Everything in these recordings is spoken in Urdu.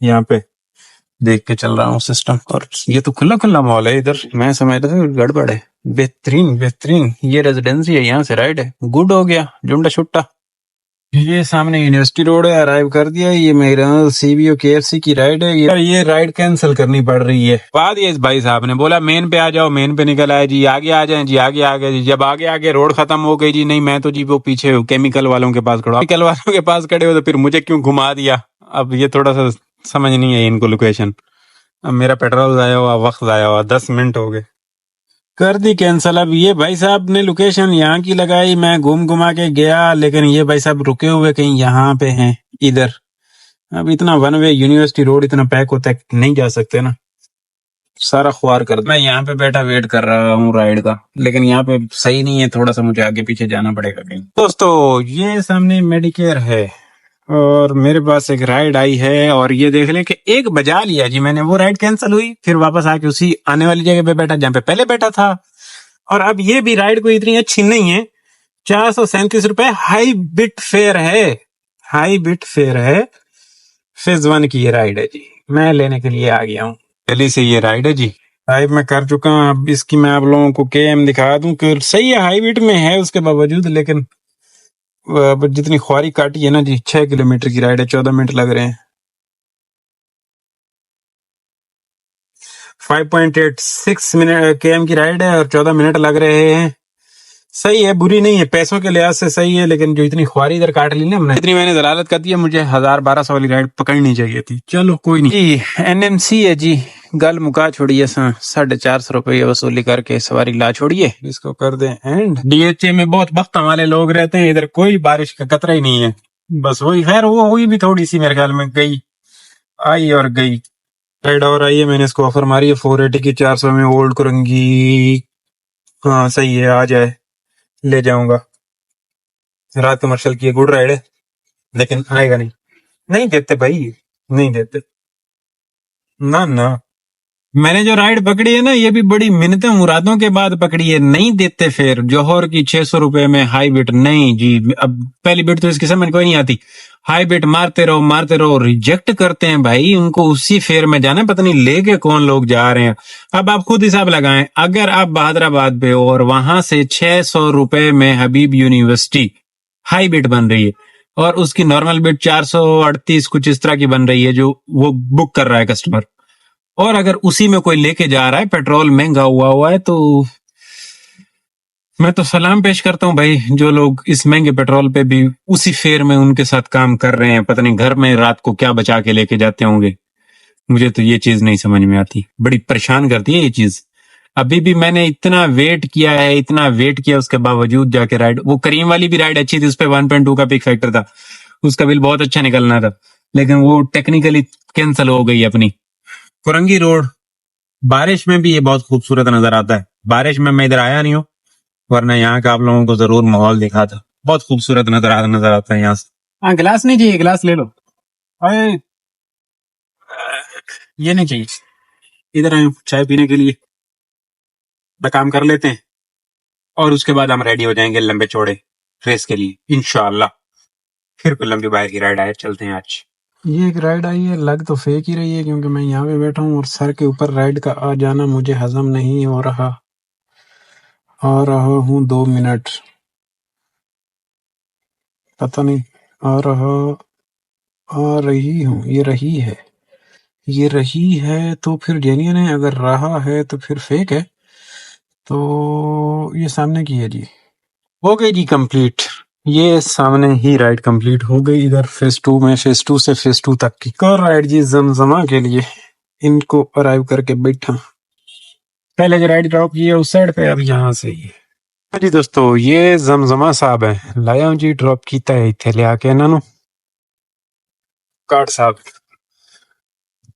یہاں پہ دیکھ کے چل رہا ہوں سسٹم، اور یہ تو کھلا کھلا مال ہے ادھر، میں سمجھ رہا تھا گڑبڑ ہے۔ بہترین بہترین، یہ ریزیڈینسی ہے، یہاں سے رائٹ ہے، گڈ ہو گیا جنڈا چھٹا۔ یہ سامنے یونیورسٹی روڈ ہے، ارائیو کر دیا۔ یہ میرا سی بی او کے ایف سی کی رائڈ ہے، یہ رائڈ کینسل کرنی پڑ رہی ہے۔ بعد یہ اس بھائی صاحب نے بولا مین پہ آ جاؤ، مین پہ نکل آئے جی، آگے آ جائیں جی، آگے آ گئے جی۔ جب آگے آگے روڈ ختم ہو گئی جی، نہیں میں تو جی وہ پیچھے کیمیکل والوں کے پاس کھڑا، کیمیکل والوں کے پاس کھڑے ہو تو پھر مجھے کیوں گھما دیا؟ اب یہ تھوڑا سا سمجھ نہیں ہے ان کو لوکیشن۔ اب میرا پیٹرول ضائع ہوا، وقت ضائع ہوا، 10 منٹ ہو گئے، کر دی کینسل۔ اب یہ بھائی صاحب نے لوکیشن یہاں کی لگائی، میں گھوم گھما کے گیا، لیکن یہ بھائی صاحب رکے ہوئے کہیں یہاں پہ ہیں ادھر۔ اب اتنا ون وے یونیورسٹی روڈ اتنا پیک ہوتا ہے، نہیں جا سکتے نا، سارا خوار کر دیا۔ میں یہاں پہ بیٹھا ویٹ کر رہا ہوں رائڈ کا، لیکن یہاں پہ صحیح نہیں ہے، تھوڑا سا مجھے آگے پیچھے جانا پڑے گا کہیں۔ دوستو یہ سامنے میڈیکیئر ہے، اور میرے پاس ایک رائڈ آئی ہے، اور یہ دیکھ لیں کہ ایک بجا لیا جی میں نے، وہ رائڈ کینسل ہوئی، پھر واپس آ کے اسی آنے والی جگہ پہ بیٹھا جہاں پہ پہلے بیٹھا تھا۔ اور اب یہ بھی رائڈ کوئی اتنی اچھی نہیں ہے، 437 ہائی بٹ فیئر ہے، ہائی بٹ فیئر ہے، فیز 1 کی یہ رائڈ ہے جی، میں لینے کے لیے آ گیا ہوں دہلی سے۔ یہ رائڈ ہے جی، ٹائپ میں کر چکا ہوں، اب اس کی میں آپ لوگوں کو کے ایم دکھا دوں کہ صحیح ہے، ہائی بٹ میں ہے اس کے باوجود، لیکن جتنی خواری کاٹی ہے نا جی، 6 کلومیٹر کی رائڈ ہے، 14 منٹ لگ رہے ہیں، 5.86 منٹ کے ایم کی رائڈ ہے، اور 14 منٹ لگ رہے ہیں۔ صحیح ہے، بری نہیں ہے، پیسوں کے لحاظ سے صحیح ہے، لیکن جو اتنی خواری ادھر کاٹ لی نا ہم نے، اتنی میں نے دلالت کر دی ہے، مجھے 1200 والی رائڈ پکڑنی چاہیے تھی۔ چلو کوئی نہیں جی، این ایم سی ہے جی، گل مکا چھوڑیے، 450 روپے وصولی کر کے سواری لا چھوڑیے، اس کو کر دیں اینڈ۔ ڈی ایچ اے میں بہت وقت والے لوگ رہتے ہیں، ادھر کوئی بارش کا قطرہ ہی نہیں ہے، بس وہی خیر وہ ہوئی بھی تھوڑی سی میرے خیال میں، گئی آئی اور گئی۔ رائڈ اور آئی ہے، میں نے اس کو آفر ماری ہے 480 کی، 400 میں ہولڈ کروں گی، ہاں صحیح ہے، آ جائے لے جاؤں گا۔ رات کمرشل کی گڈ رائڈ ہے، لیکن آئے گا نہیں، نہیں دیتے بھائی، نہیں دیتے، نہ نہ۔ میں نے جو رائڈ پکڑی ہے نا، یہ بھی بڑی منتیں مرادوں کے بعد پکڑی ہے، نہیں دیتے پھر۔ جوہر کی 600 روپے میں ہائی بٹ نہیں جی، اب پہلی بٹ تو اس کی سمجھ کوئی نہیں آتی، ہائی بٹ مارتے رہو، ریجیکٹ کرتے ہیں بھائی ان کو، اسی فیئر میں جانا، پتہ نہیں لے کے کون لوگ جا رہے ہیں۔ اب آپ خود حساب لگائیں، اگر آپ بہادر آباد پہ ہو اور وہاں سے 600 روپے میں حبیب یونیورسٹی ہائی بٹ بن رہی ہے، اور اس کی نارمل بٹ 438 کچھ اس طرح کی بن رہی ہے جو وہ بک کر رہا ہے کسٹمر، اور اگر اسی میں کوئی لے کے جا رہا ہے، پیٹرول مہنگا ہوا ہے، تو میں تو سلام پیش کرتا ہوں بھائی جو لوگ اس مہنگے پیٹرول پہ بھی اسی فیئر میں ان کے ساتھ کام کر رہے ہیں، پتہ نہیں گھر میں رات کو کیا بچا کے لے کے جاتے ہوں گے، مجھے تو یہ چیز نہیں سمجھ میں آتی، بڑی پریشان کرتی ہے یہ چیز۔ ابھی بھی میں نے اتنا ویٹ کیا اس کے باوجود جا کے رائڈ، وہ کریم والی بھی رائڈ اچھی تھی، اس پہ 1.2 کا پک فیکٹر تھا، اس کا بل بہت اچھا نکلنا تھا، لیکن وہ ٹیکنیکلی کینسل ہو گئی اپنی۔ فرنگی روڈ بارش میں بھی یہ بہت خوبصورت نظر آتا ہے، بارش میں ادھر آیا نہیں ہوں، ورنہ یہاں کا آپ لوگوں کو ضرور ماحول دکھا تھا، بہت خوبصورت نظر آتا ہے یہاں سے۔ ہاں گلاس نہیں چاہیے، گلاس لے لو، یہ نہیں چاہیے، ادھر آئے چائے پینے کے لیے، کام کر لیتے ہیں، اور اس کے بعد ہم ریڈی ہو جائیں گے لمبے چوڑے ریس کے لیے انشاءاللہ۔ پھر کوئی لمبی باہر کی رائڈ آئے، چلتے ہیں آج۔ یہ ایک رائڈ آئی ہے، لگ تو فیک ہی رہی ہے کیونکہ میں یہاں پہ بیٹھا ہوں اور سر کے اوپر رائڈ کا آ جانا مجھے ہضم نہیں ہو رہا، آ رہا ہوں 2 منٹ، پتہ نہیں آ رہی ہوں، یہ رہی ہے تو پھر جینین ہے، اگر رہا ہے تو پھر فیک ہے، تو یہ سامنے کی ہے جی، ہو گئی جی کمپلیٹ، یہ سامنے ہی رائڈ کمپلیٹ ہو گئی، ادھر فیز 2 میں، فیز 2 سے فیز 2 تک کی اور رائڈ جی زمزمہ کے لیے، ان کو ارائیو کر کے بیٹھا، پہلے جو رائڈ ڈراپ کی ہے اس سائڈ پہ، اب یہاں سے ہی ہے جی۔ دوستو یہ زمزمہ صاحب ہیں، لایا ہوں جی ڈراپ کیتا ہے اتھے لیا کے انہوں کارڈ صاحب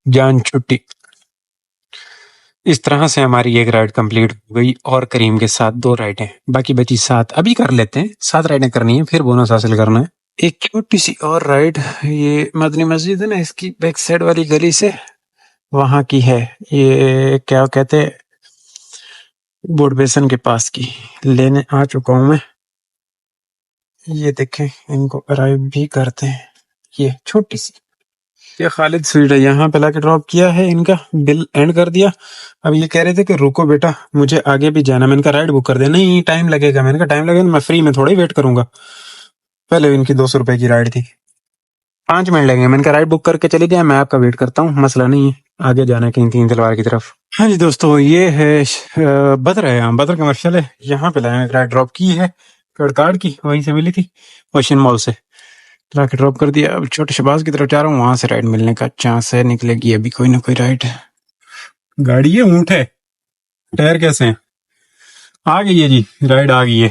جان چھٹی۔ اس طرح سے ہماری ایک رائڈ کمپلیٹ ہو گئی، اور کریم کے ساتھ 2 رائڈیں باقی بچی 7، ابھی کر لیتے ہیں، 7 رائڈیں کرنی ہیں، پھر بونس حاصل کرنا ہے۔ ایک چھوٹی سی اور رائڈ، یہ مدنی مسجد ہے نا، اس کی بیک سائڈ والی گلی سے وہاں کی ہے، یہ کیا کہتے بوڈ بیسن کے پاس کی، لینے آ چکا ہوں میں، یہ دیکھیں ان کو ارائیو بھی کرتے ہیں، یہ چھوٹی سی یہ خالد سویٹ ہے، یہاں پہ لا کے ڈراپ کیا ہے، ان کا بل اینڈ کر دیا. اب یہ کہہ رہے تھے کہ رکو بیٹا مجھے آگے بھی جانا، میں ان کا رائڈ بک کر دیا. نہیں ٹائم لگے گا، میں نے کہا ٹائم لگے گا میں فری میں تھوڑا ہی ویٹ کروں گا. پہلے ان کی 200 روپے کی رائڈ تھی، 5 منٹ لگیں گے. میں نے کہا رائڈ بک کر کے چلے جائیں، میں آپ کا ویٹ کرتا ہوں، مسئلہ نہیں ہے، آگے جانا ہے کہیں تین تلوار کی طرف. ہاں جی دوستو، یہ ہے بدر ہے، یہاں بدر کمرشل ہے، یہاں پہ لائے رائڈ ڈراپ کی ہے کارڈ کی، وہیں سے ملی تھی اوشین مال سے، لا کے ڈراپ کر دیا. اب چھوٹے شباز کی طرف جا رہا ہوں، وہاں سے رائڈ ملنے کا چانس ہے، نکلے گی ابھی کوئی نہ کوئی رائڈ. گاڑی ہے اونٹ ہے، ٹائر کیسے ہیں؟ آ گئی ہے جی رائڈ، آ گئی ہے.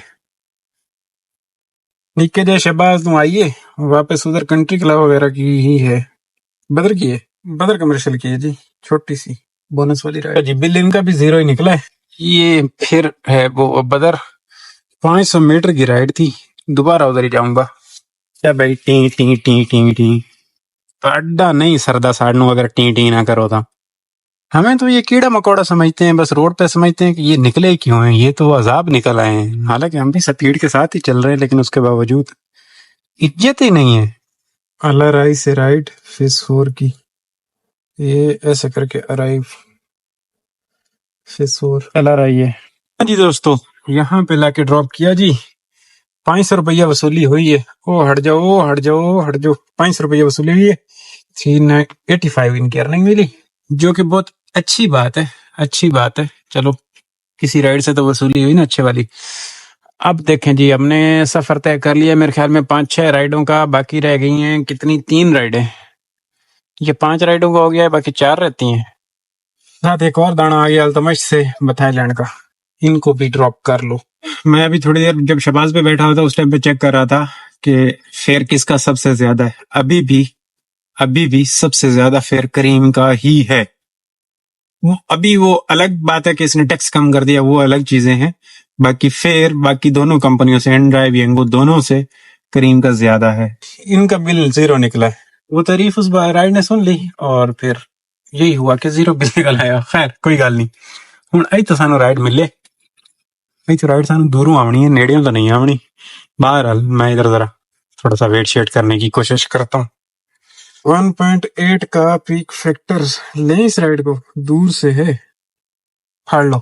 نکے جائے شہباز تم آئیے واپس، ادھر کنٹری کلب وغیرہ کی ہی ہے، بدر کی ہے، بدر کمرشل کی ہے جی، چھوٹی سی بونس والی رائڈ جی. بل ان کا بھی زیرو ہی نکلا ہے. یہ پھر ہے وہ بدر، 500 میٹر کی رائڈ تھی، دوبارہ ادھر ہی جاؤں گا. کیا بھائی T T T T T تو اڈا نہیں سردا ساڑنو، اگر ٹی ٹی نہ کرو تو ہمیں تو یہ کیڑا مکوڑا سمجھتے ہیں، بس روڈ پہ سمجھتے ہیں کہ یہ نکلے کیوں ہیں، یہ تو عذاب نکل آئے ہیں. حالانکہ ہم بھی سپیڈ کے ساتھ ہی چل رہے ہیں، لیکن اس کے باوجود عزت ہی نہیں ہے. اللہ رائی سے رائٹ فیس 4 کی، یہ ایسے کر کے ارائیو فیس 4 اللہ رائی ہے. ہاں جی دوستو، یہاں پہ لا کے ڈراپ کیا جی، 500 روپیہ وصولی ہوئی ہے. او ہٹ جاؤ ہٹ جاؤ ہٹ جاؤ، 500 روپیہ وصولی ہوئی ہے، 385 ان کی ارننگ ملی، جو کہ بہت اچھی بات ہے، اچھی بات ہے. چلو کسی رائڈ سے تو وصولی ہوئی نا اچھے والی. اب دیکھیں جی، ہم نے سفر طے کر لیا میرے خیال میں 5-6 رائڈوں کا، باقی رہ گئی ہیں کتنی، 3 رائڈیں. یہ 5 رائڈوں کا ہو گیا ہے، باقی 4 رہتی ہیں. ساتھ ایک اور دانا آ گیا التمش سے بتائی لینڈ کا، ان کو بھی ڈراپ کر لو. میں ابھی تھوڑی دیر جب شباز پہ بیٹھا ہوا تھا اس ٹائم پہ چیک کر رہا تھا کہ فیئر کس کا سب سے زیادہ ہے. ابھی بھی سب سے زیادہ فیئر کریم کا ہی ہے. ابھی وہ الگ بات ہے کہ اس نے ٹیکس کم کر دیا، وہ الگ چیزیں ہیں. باقی فیئر باقی دونوں کمپنیوں سے، این ڈرائیو ینگو دونوں سے کریم کا زیادہ ہے. ان کا بل زیرو نکلا ہے. وہ تعریف اس رائڈ نے سن لی اور پھر یہی ہوا کہ زیرو بل نکل آیا. خیر کوئی گل نہیں، ہوں ائی تو سانو رائڈ ملے، ائی تو رائڈ سانو دوروں آنی ہے، نیڑیوں تو نہیں آنی. بہرحال میں ادھر ذرا تھوڑا سا ویٹ شیٹ کرنے کی کوشش کرتا ہوں. 1.8 کا پیک فیکٹر لیں اس رائڈ کو، دور سے ہے، پھاڑ لو.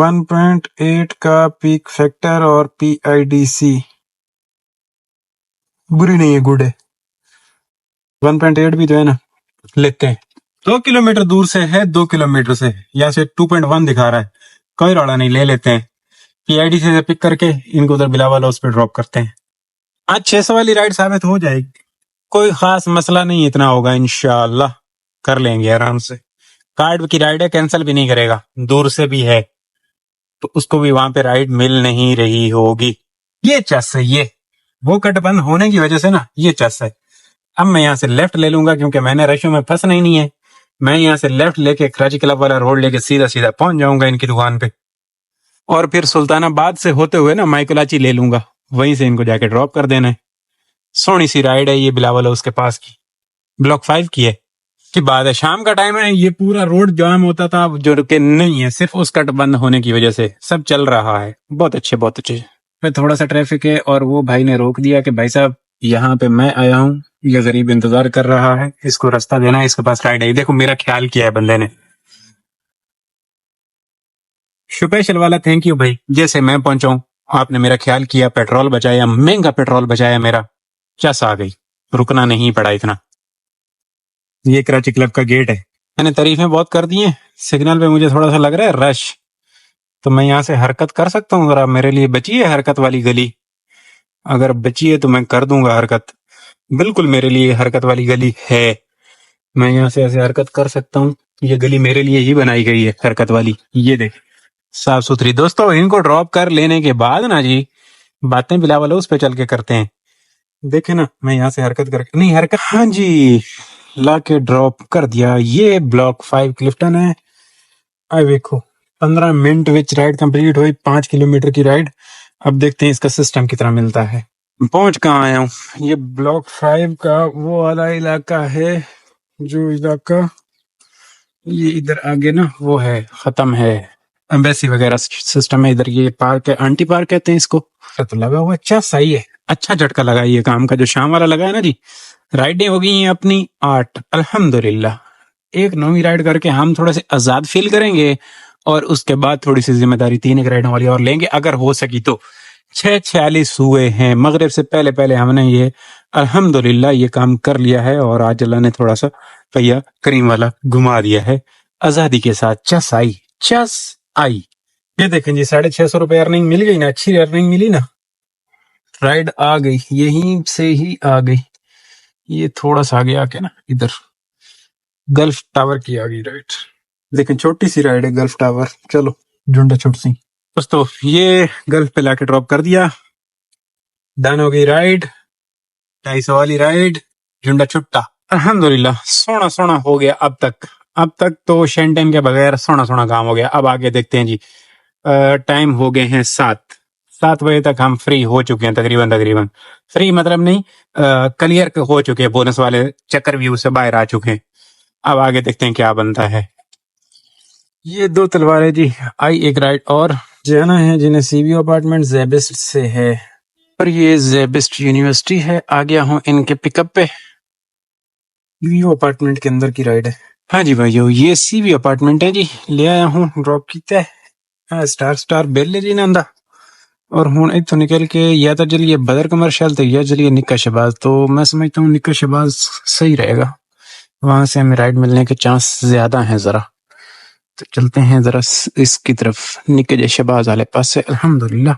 1.8 کا پیک فیکٹر اور پی آئی ڈی سی بری نہیں ہے، گڈ ہے. 1.8 بھی تو ہے نا، لیتے ہیں. 2 کلومیٹر دور سے ہے، 2 کلومیٹر سے، یہاں سے 2.1 دکھا رہا ہے، کوئی روڑا نہیں، لے لیتے ہیں. پی آئی ڈی سے پک کر کے ان کو ادھر بلاول ہاؤس پہ ڈراپ کرتے ہیں. آج 600 والی رائڈ ثابت ہو جائے گی، کوئی خاص مسئلہ نہیں اتنا ہوگا، انشاءاللہ کر لیں گے آرام سے. کارڈ کی رائڈ ہے، کینسل بھی نہیں کرے گا، دور سے بھی ہے تو اس کو بھی وہاں پہ رائڈ مل نہیں رہی ہوگی. یہ چس ہے، یہ وہ کٹ بند ہونے کی وجہ سے نا، یہ چس ہے. اب میں یہاں سے لیفٹ لے لوں گا کیونکہ میں نے رشوں میں پھنسنا ہی نہیں ہے. میں یہاں سے لیفٹ لے کے کراچی کلب والا روڈ لے کے سیدھا پہنچ جاؤں گا ان کی دکان پہ، اور پھر سلطان آباد سے ہوتے ہوئے نا مائیکلاچی لے لوں گا، وہیں سے ان کو جا کے ڈراپ کر دینا ہے. سونی سی رائڈ ہے یہ بلاول ہاؤس کے پاس کی، بلاک 5 کی ہے. کی بات ہے، شام کا ٹائم ہے، یہ پورا روڈ جام ہوتا تھا، جو کہ نہیں ہے، صرف اس کٹ بند ہونے کی وجہ سے سب چل رہا ہے. بہت اچھے بہت اچھے. پھر تھوڑا سا ٹریفک ہے اور وہ بھائی نے روک دیا کہ بھائی صاحب یہاں پہ میں آیا ہوں، یہ غریب انتظار کر رہا ہے، اس کو راستہ دینا ہے، اس کے پاس رائڈ ہے. دیکھو میرا خیال کیا ہے بندے نے. شپیشل والا تھینک یو بھائی، جیسے میں پہنچاؤں آپ نے میرا خیال کیا، پیٹرول بچایا، مہنگا پیٹرول بچایا میرا، چس آ گئی، رکنا نہیں پڑا اتنا. یہ کراچی کلب کا گیٹ ہے. میں نے تعریفیں بہت کر دی ہیں، سگنل پہ مجھے تھوڑا سا لگ رہا ہے رش، تو میں یہاں سے حرکت کر سکتا ہوں. ذرا میرے لیے بچی ہے حرکت والی گلی، اگر بچی ہے تو میں کر دوں گا حرکت. بالکل میرے لیے حرکت والی گلی ہے، میں یہاں سے ایسے حرکت کر سکتا ہوں. یہ گلی میرے لیے ہی بنائی گئی ہے حرکت والی. یہ دیکھ صاف ستھری. دوستو ان کو ڈراپ کر لینے کے بعد نا جی باتیں بلاول اس پہ چل کے کرتے ہیں. دیکھیں نا میں یہاں سے حرکت کر کے نہیں حرکت، ہاں جی لا کے ڈراپ کر دیا. یہ بلاک 5 کلفٹن ہے. آئی دیکھو 15 منٹ وچ رائڈ کمپلیٹ ہوئی، 5 کلومیٹر کی رائڈ. اب دیکھتے ہیں اس کا سسٹم کتنا ملتا ہے. پہنچ کہاں آیا ہوں، یہ بلاک 5 کا وہ والا علاقہ ہے، جو علاقہ یہ ادھر آگے نا وہ ہے، ختم ہے ایمبیسی وغیرہ سسٹم ہے ادھر. یہ پارک ہے، آنٹی پارک کہتے ہیں اس کو. تو لگا ہوا اچھا صحیح ہے، اچھا جھٹکا لگا یہ کام کا جو شام والا لگا ہے نا جی. رائڈیں ہو گئی ہیں اپنی 8 الحمدللہ. ایک نویں رائڈ کر کے ہم تھوڑے سے آزاد فیل کریں گے اور اس کے بعد تھوڑی سی ذمہ داری 3 ایک رائڈوں والی اور لیں گے اگر ہو سکی تو. 6:46 ہوئے ہیں مغرب سے پہلے پہلے ہم نے یہ الحمدللہ یہ کام کر لیا ہے اور آج اللہ نے تھوڑا سا پہیا کریم والا گھما دیا ہے آزادی کے ساتھ. چس آئی. یہ دیکھیں جی 650 روپے ارننگ مل گئی نا. اچھی ارننگ ملی نا. رائڈ آ گئی یہیں سے ہی آ گئی. یہ تھوڑا سا آگے آ کے نا ادھر گلف ٹاور کی آ گئی رائڈ. لیکن چھوٹی سی رائڈ ہے گلف ٹاور. چلو جھنڈا چھوٹ سی دوستو یہ گلف پہ لا کے ڈراپ کر دیا. ڈن ہو گئی رائڈ. 250 والی رائڈ. جھنڈا چھٹا الحمدللہ. سونا سونا ہو گیا اب تک تو شینٹین کے بغیر سونا سونا کام ہو گیا. اب آگے دیکھتے ہیں جی. ٹائم ہو گئے ہیں 7 بجے تک ہم فری ہو چکے ہیں تقریباً فری مطلب نہیں کلیئر ہو چکے ہیں. بونس والے چکر ویو سے باہر آ چکے ہیں. اب آگے دیکھتے ہیں کیا بنتا ہے. یہ 2 تلواریں جی آئی ایک رائڈ اور جانا ہے جنہیں سی وی اپارٹمنٹ زیبسٹ سے ہے اور یہ زیبسٹ یونیورسٹی ہے. آ گیا ہوں ان کے پک اپ پہ. ویو اپارٹمنٹ کے اندر کی رائڈ ہے. ہاں جی بھائیو یہ سی وی اپارٹمنٹ ہے جی. لے آیا ہوں ڈراپ کیتا ہے سٹار بیل لے جی نندا. اور ہوں اتو نکل کے یا تو چلیے بدر کمرشل تو یا چلیے نکا شہباز. تو میں سمجھتا ہوں نکا شہباز صحیح رہے گا. وہاں سے ہمیں رائڈ ملنے کے چانس زیادہ ہیں ذرا. تو چلتے ہیں ذرا اس کی طرف نکے شہباز والے پاس سے. الحمدللہ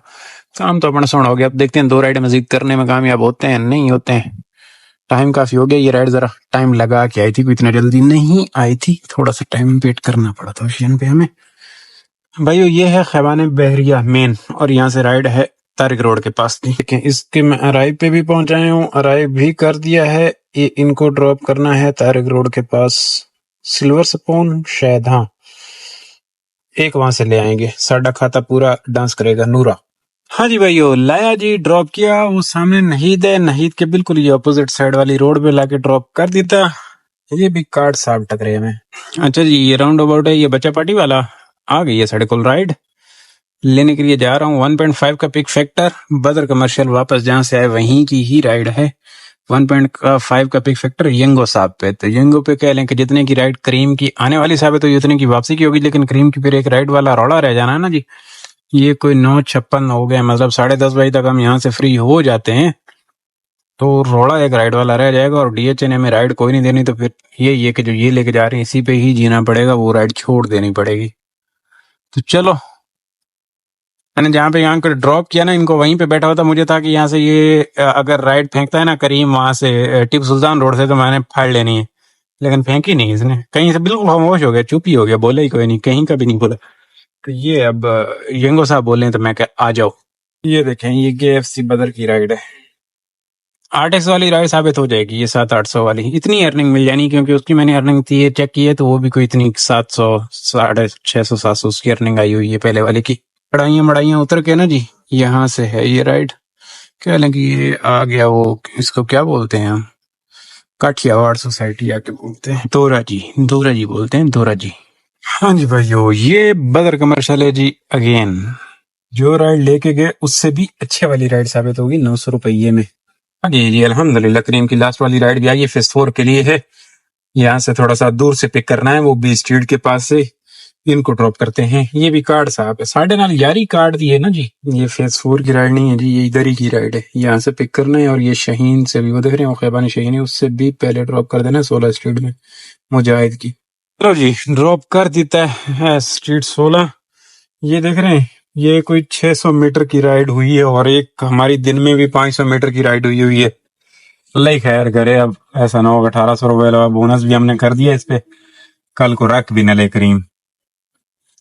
کام تو اپنا سونا ہو گیا. اب دیکھتے ہیں 2 رائڈ مزید کرنے میں کامیاب ہوتے ہیں نہیں ہوتے ہیں. ٹائم کافی ہو گیا. یہ رائڈ ذرا ٹائم لگا کے آئی تھی. کوئی اتنا جلدی نہیں آئی تھی. تھوڑا سا ٹائم ویٹ کرنا پڑا تھا اوشین پہ ہمیں. بھائیو یہ ہے خیبان بحریہ مین اور یہاں سے رائڈ ہے طارق روڈ کے پاس. دیکھیں اس کے میں ارائیو پہ بھی پہنچائے ہوں. ارائیو بھی کر دیا ہے. یہ ان کو ڈراپ کرنا ہے طارق روڈ کے پاس سلور سپون شاید. ہاں ایک وہاں سے لے آئیں گے. ساڈا کھاتا پورا ڈانس کرے گا نورا. ہاں جی بھائیو لایا جی ڈراپ کیا. وہ سامنے نہید ہے. نہید کے بالکل یہ اپوزٹ سائڈ والی روڈ پہ لا کے ڈراپ کر دیتا. یہ بھی کارڈ صاحب ٹکرے میں. اچھا جی یہ راؤنڈ اباؤٹ ہے. یہ بچہ پارٹی والا آ گئی ہے ساڑھے کل رائڈ لینے کے لیے جا رہا ہوں. 1.5 کا پک فیکٹر. بدر کمرشل واپس جہاں سے آئے وہیں کی ہی رائڈ ہے. 1.5 کا پک فیکٹر ینگو صاحب پہ. تو ینگو پہ کہہ لیں کہ جتنے کی رائڈ کریم کی آنے والی صاحب ہے تو اتنے کی واپسی کی ہوگی. لیکن کریم کی پھر ایک رائڈ والا روڑا رہ جانا ہے نا جی. یہ کوئی 9:56 ہو گئے مطلب 10:30 بجے تک ہم یہاں سے فری ہو جاتے ہیں تو روڑا ایک رائڈ والا رہ جائے گا. اور ڈی ایچ این میں رائڈ کوئی نہیں دینی. تو پھر یہ کہ جو یہ لے کے جا رہے ہیں اسی پہ ہی جینا پڑے گا. وہ رائڈ چھوڑ دینی پڑے گی. تو چلو میں نے جہاں پہ یہاں کو ڈراپ کیا نا ان کو وہیں پہ بیٹھا ہوا تھا. مجھے تھا کہ یہاں سے یہ اگر رائڈ پھینکتا ہے نا کریم وہاں سے ٹیپو سلطان روڈ سے تو میں نے پھاڑ لینی ہے. لیکن پھینکی نہیں اس نے. کہیں سے بالکل خاموش ہو گیا. چپ ہی ہو گیا. بولا ہی کوئی نہیں. کہیں کا بھی نہیں بولا. تو یہ اب ینگو صاحب بول رہے ہیں تو میں کہ آ جاؤ. یہ دیکھیں یہ KFC بدر کی رائڈ ہے. 8x والی رائڈ ثابت ہو جائے گی. یہ 700-800 والی اتنی ارننگ مل جانی کیونکہ اس کی میں نے ارننگ تھی چیک کی ہے تو وہ بھی کوئی اتنی 700 650-700 اس کی ارننگ آئی ہوئی ہے پہلے والے کی. مڑائیاں اتر کے نا جی یہاں سے ہے یہ رائڈ. کہہ لیں کہ یہ آ گیا وہ اس کو کیا بولتے ہیں ہم کاٹیا واڑ سوسائٹی آ کے بولتے ہیں دورا جی بولتے ہیں دورا جی. ہاں جی بھائیو یہ بدر کمرشل ہے جی. اگین جو رائڈ لے کے گئے اس سے بھی اچھے والی رائڈ ثابت ہوگی 900 روپیے میں. جی الحمدللہ کریم کی لاسٹ والی رائڈ بھی آئی ہے. فیس 4 کے لیے ہے. یہاں سے تھوڑا سا دور سے پک کرنا ہے. وہ بی اسٹریٹ کے پاس سے ان کو ڈراپ کرتے ہیں. یہ بھی کارڈ صاحب ہے. 9.5 یاری کارڈ دی ہے نا جی. یہ فیس 4 کی رائڈ نہیں ہے جی. یہ ادھر ہی کی رائڈ ہے. یہاں سے پک کرنا ہے. اور یہ شہین سے بھی وہ دیکھ رہے ہیں وہ خیبان شہین ہے اس سے بھی پہلے ڈراپ کر دینا 16 اسٹریٹ میں مجاہد کی. چلو جی ڈراپ کر دیتا ہے اسٹریٹ 16. یہ دیکھ رہے ہیں یہ کوئی 600 میٹر کی رائڈ ہوئی ہے اور ایک ہماری دن میں بھی 500 میٹر کی رائڈ ہوئی ہے. اللہ خیر کرے. اب ایسا نہ ہوگا 1800 روپے لگا. بونس بھی ہم نے کر دیا اس پہ. کل کو رکھ بھی نہ لے کریم.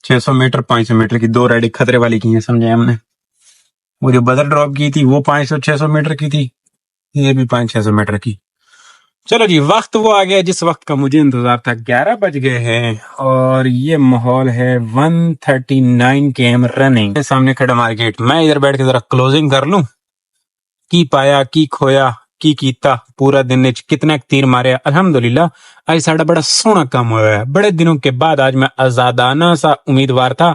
600 میٹر 500 میٹر کی 2 رائڈیں خطرے والی کی ہیں سمجھے ہم نے. وہ جو بدر ڈراپ کی تھی وہ 500-600 میٹر کی تھی. یہ بھی 500-600 میٹر کی. چلو جی وقت وہ آ گیا جس وقت کا مجھے انتظار تھا. 11 بج گئے ہیں اور یہ ماحول ہے 139 km رننگ. سامنے کھڑا مارکیٹ. میں ادھر بیٹھ کے ذرا کلوزنگ کر لوں. کی پایا کی کھویا کی کیتا پورا دن کتنا تیر ماریا. الحمدللہ آج ساڑا بڑا سونا کام ہوا ہے. بڑے دنوں کے بعد آج میں آزادانہ سا امیدوار تھا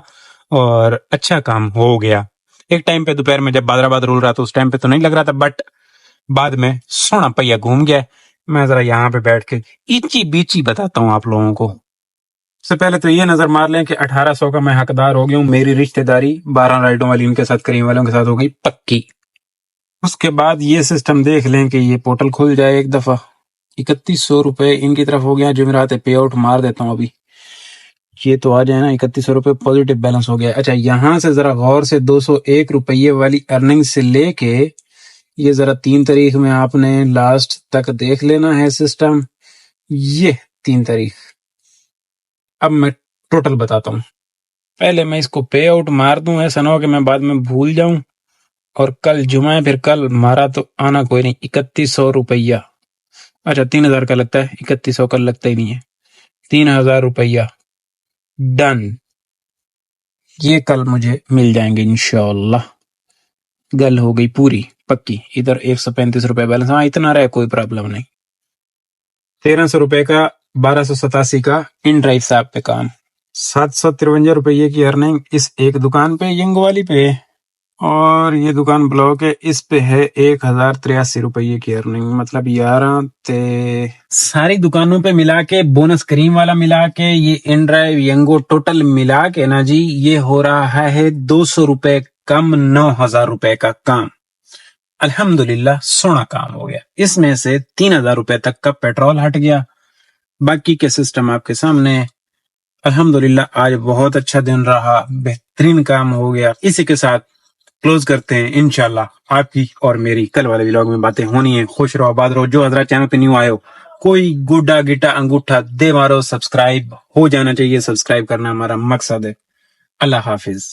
اور اچھا کام ہو گیا. ایک ٹائم پہ دوپہر میں جب بادرآباد رول رہا تو اس ٹائم پہ تو نہیں لگ رہا تھا، بٹ بعد میں سونا پہیا گھوم گیا. میں ذرا یہاں پہ بیٹھ کے ایچی بیچی بتاتا ہوں آپ لوگوں کو. سے پہلے تو یہ نظر مار لیں کہ 1800 کا میں حقدار ہو گیا ہوں. میری رشتہ داری 12 رائڈوں والی ان کے ساتھ کریم والوں کے ساتھ ہو گئی پکی. اس کے بعد یہ سسٹم دیکھ لیں کہ یہ پورٹل کھل جائے ایک دفعہ. 3100 روپے ان کی طرف ہو گیا. جمعرات پے آؤٹ مار دیتا ہوں ابھی. یہ تو آ جائے نا 3100 روپے پازیٹیو بیلنس ہو گیا. اچھا یہاں سے ذرا غور سے 201 روپیے والی ارننگ سے لے کے یہ ذرا 3 تاریخ میں آپ نے لاسٹ تک دیکھ لینا ہے سسٹم. یہ 3 تاریخ. اب میں ٹوٹل بتاتا ہوں. پہلے میں اس کو پے آؤٹ مار دوں، ایسا نہ ہو کہ میں بعد میں بھول جاؤں. اور کل جمعہ ہے، پھر کل مارا تو آنا کوئی نہیں. 3100 روپیہ. اچھا 3000 کا لگتا ہے، 3100 کا لگتا ہی نہیں ہے. 3000 روپیہ ڈن. یہ کل مجھے مل جائیں گے انشاءاللہ. گل ہو گئی پوری پکی. ادھر 135 روپے بیلنس، ہاں اتنا رہے کوئی پرابلم نہیں. 1300 روپے کا 1287 کا ان ڈرائیو صاحب پہ کام. 753 روپے کی ارننگ اس ایک دکان پہ ینگ والی پہ، اور یہ دکان بلاک ہے اس پہ ہے 1083 روپے کی ارننگ. مطلب 11 تے ساری دکانوں پہ ملا کے بونس کریم والا ملا کے یہ ان ڈرائیو ینگو ٹوٹل ملا کے نا جی یہ ہو رہا ہے 200 روپے کم 9000 روپے کا کام. الحمدللہ سونا کام ہو گیا. اس میں سے 3000 روپے تک کا پیٹرول ہٹ گیا. باقی کے سسٹم آپ کے سامنے. الحمدللہ آج بہت اچھا دن رہا، بہترین کام ہو گیا. اسی کے ساتھ کلوز کرتے ہیں. انشاءاللہ آپ کی اور میری کل والے ویلاگ میں باتیں ہونی ہیں. خوش رہو، آباد رہو. جو حضرات چینل پہ نیو آئے ہو کوئی گڈا گٹا انگوٹھا دے مارو. سبسکرائب ہو جانا چاہیے، سبسکرائب کرنا ہمارا مقصد ہے. اللہ حافظ.